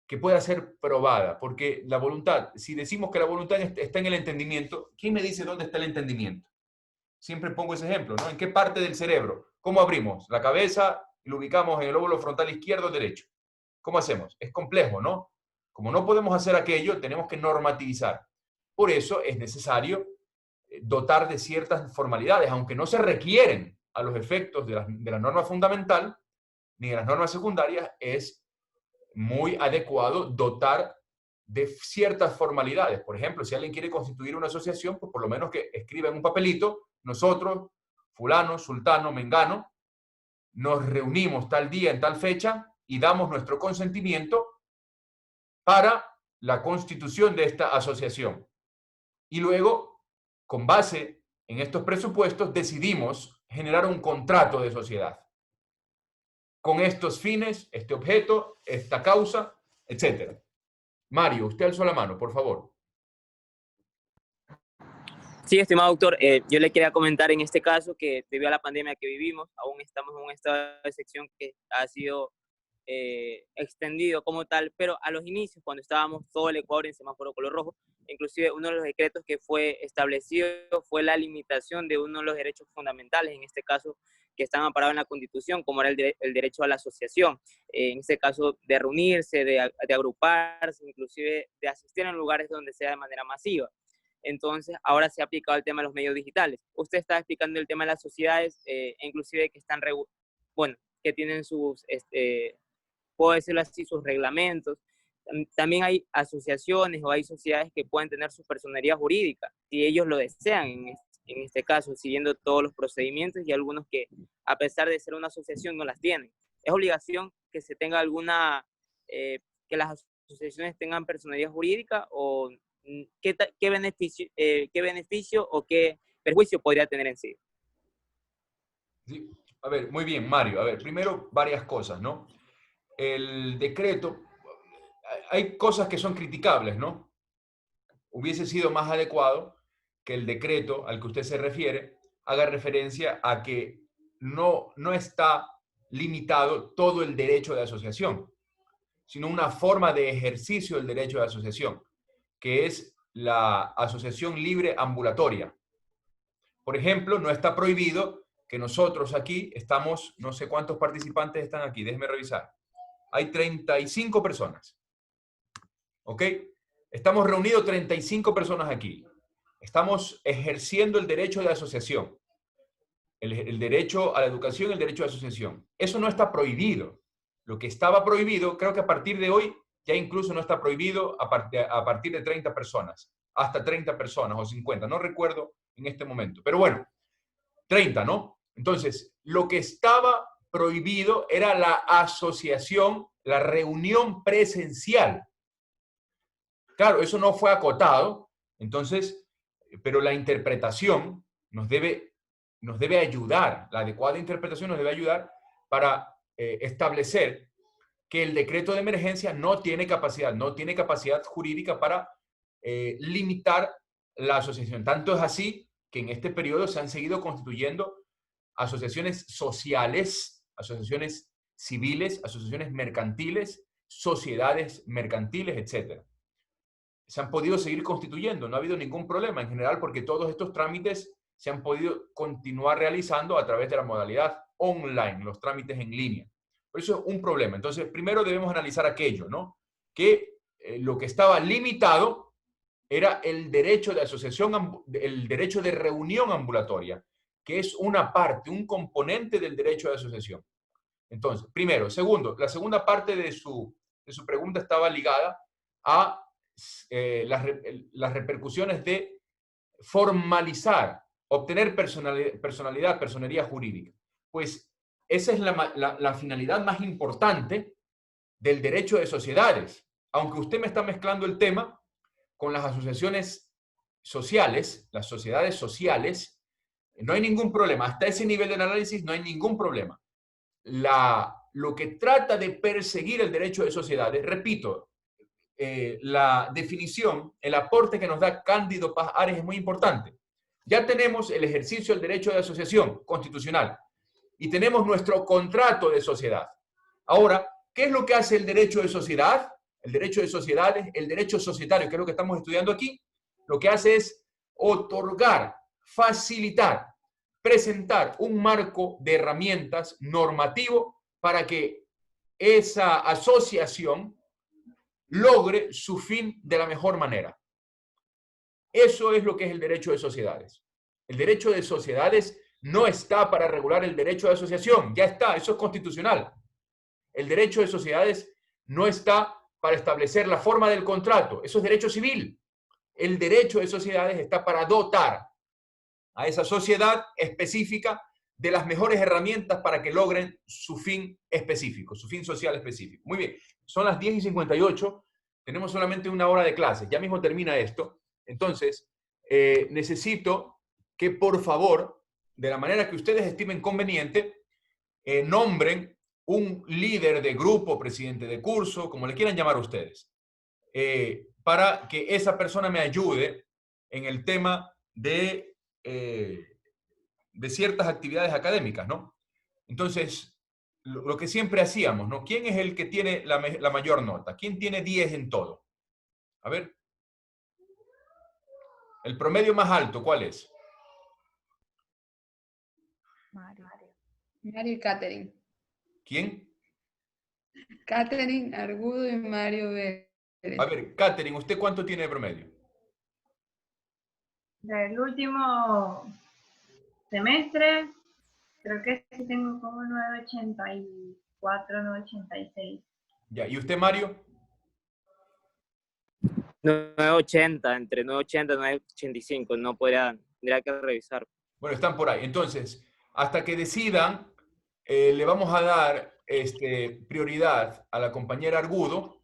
que pueda ser probada, porque la voluntad, si decimos que la voluntad está en el entendimiento, ¿quién me dice dónde está el entendimiento? Siempre pongo ese ejemplo, ¿no? ¿En qué parte del cerebro? ¿Cómo abrimos? La cabeza y lo ubicamos en el lóbulo frontal izquierdo o derecho. ¿Cómo hacemos? Es complejo, ¿no? Como no podemos hacer aquello, tenemos que normativizar. Por eso es necesario dotar de ciertas formalidades, aunque no se requieren a los efectos de la norma fundamental ni de las normas secundarias, es muy adecuado dotar de ciertas formalidades. Por ejemplo, si alguien quiere constituir una asociación, pues por lo menos que escriba en un papelito, nosotros, fulano, sultano, mengano, nos reunimos tal día, en tal fecha, y damos nuestro consentimiento para la constitución de esta asociación. Y luego, con base en estos presupuestos, decidimos generar un contrato de sociedad con estos fines, este objeto, esta causa, etc. Mario, usted alzó la mano, por favor. Sí, estimado doctor, yo le quería comentar en este caso que debido a la pandemia que vivimos, aún estamos en un estado de excepción que ha sido extendido como tal, pero a los inicios, cuando estábamos todo el Ecuador en semáforo color rojo, inclusive uno de los decretos que fue establecido fue la limitación de uno de los derechos fundamentales, en este caso que están amparados en la Constitución, como era el derecho a la asociación, en este caso de reunirse, de agruparse, inclusive de asistir en lugares donde sea de manera masiva. Entonces, ahora se ha aplicado el tema de los medios digitales. Usted está explicando el tema de las sociedades, inclusive que están, bueno, que tienen sus, puedo decirlo así, sus reglamentos. También hay asociaciones o hay sociedades que pueden tener su personería jurídica, si ellos lo desean, en este caso, siguiendo todos los procedimientos, y algunos que, a pesar de ser una asociación, no las tienen. Es obligación que se tenga alguna, que las asociaciones tengan personería jurídica, o qué beneficio o qué perjuicio podría tener en sí. Sí. A ver, muy bien, Mario. A ver, primero varias cosas, ¿no? El decreto, hay cosas que son criticables, ¿no? Hubiese sido más adecuado que el decreto al que usted se refiere haga referencia a que no está limitado todo el derecho de asociación, sino una forma de ejercicio del derecho de asociación, que es la asociación libre ambulatoria. Por ejemplo, no está prohibido que nosotros aquí estamos, no sé cuántos participantes están aquí, déjeme revisar. Hay 35 personas. ¿Ok? Estamos reunidos 35 personas aquí. Estamos ejerciendo el derecho de asociación. El derecho a la educación, el derecho de asociación. Eso no está prohibido. Lo que estaba prohibido, creo que a partir de hoy, ya incluso no está prohibido a partir de 30 personas. Hasta 30 personas o 50. No recuerdo en este momento. Pero bueno, 30, ¿no? Entonces, lo que estaba prohibido era la asociación, la reunión presencial. Claro, eso no fue acotado, entonces, pero la interpretación nos debe ayudar, la adecuada interpretación nos debe ayudar para establecer que el decreto de emergencia no tiene capacidad jurídica para limitar la asociación. Tanto es así que en este periodo se han seguido constituyendo asociaciones sociales, asociaciones civiles, asociaciones mercantiles, sociedades mercantiles, etc. Se han podido seguir constituyendo, no ha habido ningún problema en general porque todos estos trámites se han podido continuar realizando a través de la modalidad online, los trámites en línea. Por eso es un problema. Entonces, primero debemos analizar aquello, ¿no? Que lo que estaba limitado era el derecho de asociación, el derecho de reunión ambulatoria, que es una parte, un componente del derecho de asociación. Entonces, primero. Segundo, la segunda parte de su pregunta estaba ligada a las repercusiones de formalizar, obtener personería jurídica. Pues esa es la finalidad más importante del derecho de sociedades. Aunque usted me está mezclando el tema con las asociaciones sociales, las sociedades sociales, no hay ningún problema. Hasta ese nivel del análisis no hay ningún problema. Lo que trata de perseguir el derecho de sociedades, repito, la definición, el aporte que nos da Cándido Paz Ares es muy importante. Ya tenemos el ejercicio del derecho de asociación constitucional y tenemos nuestro contrato de sociedad. Ahora, ¿qué es lo que hace el derecho de sociedad? El derecho de sociedades, el derecho societario, que es lo que estamos estudiando aquí, lo que hace es otorgar, facilitar, presentar un marco de herramientas normativo para que esa asociación logre su fin de la mejor manera. Eso es lo que es el derecho de sociedades. El derecho de sociedades no está para regular el derecho de asociación, ya está, eso es constitucional. El derecho de sociedades no está para establecer la forma del contrato, eso es derecho civil. El derecho de sociedades está para dotar a esa sociedad específica de las mejores herramientas para que logren su fin específico, su fin social específico. Muy bien, son las 10:58. Tenemos solamente 1 hora de clase. Ya mismo termina esto. Entonces, necesito que por favor, de la manera que ustedes estimen conveniente, nombren un líder de grupo, presidente de curso, como le quieran llamar ustedes, para que esa persona me ayude en el tema de ciertas actividades académicas, ¿no? Entonces, lo que siempre hacíamos, ¿no? ¿Quién es el que tiene la mayor nota? ¿Quién tiene 10 en todo? A ver. El promedio más alto, ¿cuál es? Mario y Catherine. ¿Quién? Catherine Argudo y Mario Vélez. A ver, Catherine, ¿usted cuánto tiene de promedio? Del último semestre, creo que sí tengo como 984, 986. Ya, ¿y usted, Mario? 980, entre 980 y 985, no podría, tendría que revisar. Bueno, están por ahí. Entonces, hasta que decidan, le vamos a dar prioridad a la compañera Argudo,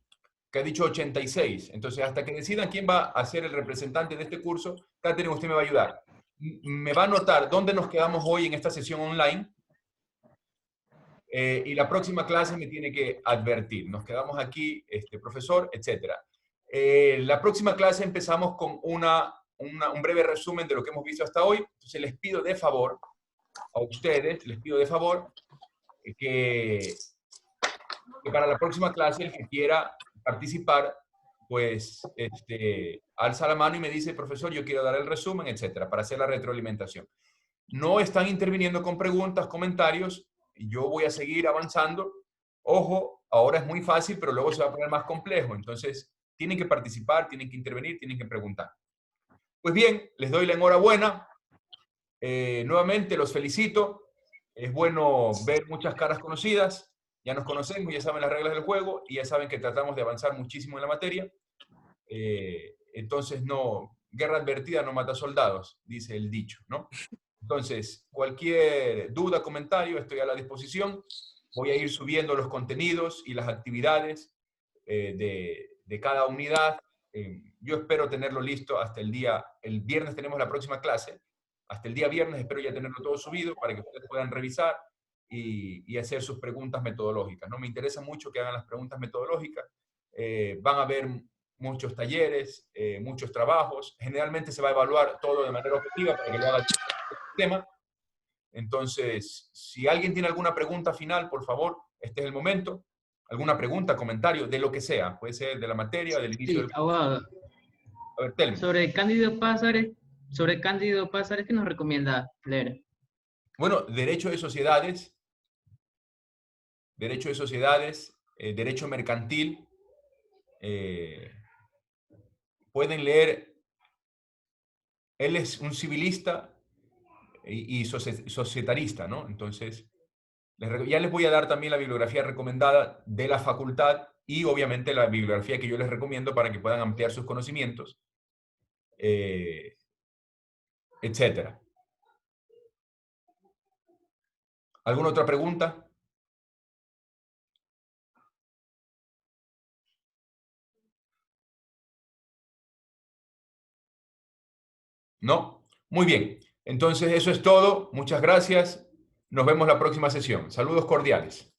que ha dicho 86. Entonces, hasta que decidan quién va a ser el representante de este curso, Catherine, usted me va a ayudar. Me va a anotar dónde nos quedamos hoy en esta sesión online. Y la próxima clase me tiene que advertir. Nos quedamos aquí, profesor, etcétera. La próxima clase empezamos con un breve resumen de lo que hemos visto hasta hoy. Entonces les pido de favor, a ustedes, les pido de favor que para la próxima clase el que quiera participar, pues alza la mano y me dice, profesor, yo quiero dar el resumen, etcétera, para hacer la retroalimentación. No están interviniendo con preguntas, comentarios. Yo voy a seguir avanzando. Ojo, ahora es muy fácil, pero luego se va a poner más complejo. Entonces, tienen que participar, tienen que intervenir, tienen que preguntar. Pues bien, les doy la enhorabuena. Nuevamente los felicito. Es bueno ver muchas caras conocidas. Ya nos conocemos, ya saben las reglas del juego y ya saben que tratamos de avanzar muchísimo en la materia. Entonces, no, guerra advertida no mata soldados, dice el dicho, ¿no? Entonces, cualquier duda, comentario, estoy a la disposición. Voy a ir subiendo los contenidos y las actividades de cada unidad. Yo espero tenerlo listo hasta el viernes tenemos la próxima clase. Hasta el día viernes espero ya tenerlo todo subido para que ustedes puedan revisar y hacer sus preguntas metodológicas, ¿no? Me interesa mucho que hagan las preguntas metodológicas. Van a haber muchos talleres, muchos trabajos. Generalmente se va a evaluar todo de manera objetiva para que lo haga el tema. Entonces, si alguien tiene alguna pregunta final, por favor, este es el momento. Alguna pregunta, comentario, de lo que sea. Puede ser de la materia, del inicio del... abogado. A ver, Telmo. Sobre Cándido Pázares, ¿qué nos recomienda leer? Bueno, derecho de sociedades, derecho mercantil. Pueden leer, él es un civilista y societarista, ¿no? Entonces, ya les voy a dar también la bibliografía recomendada de la facultad y obviamente la bibliografía que yo les recomiendo para que puedan ampliar sus conocimientos, etcétera. ¿Alguna otra pregunta? ¿No? Muy bien. Entonces, eso es todo. Muchas gracias. Nos vemos la próxima sesión. Saludos cordiales.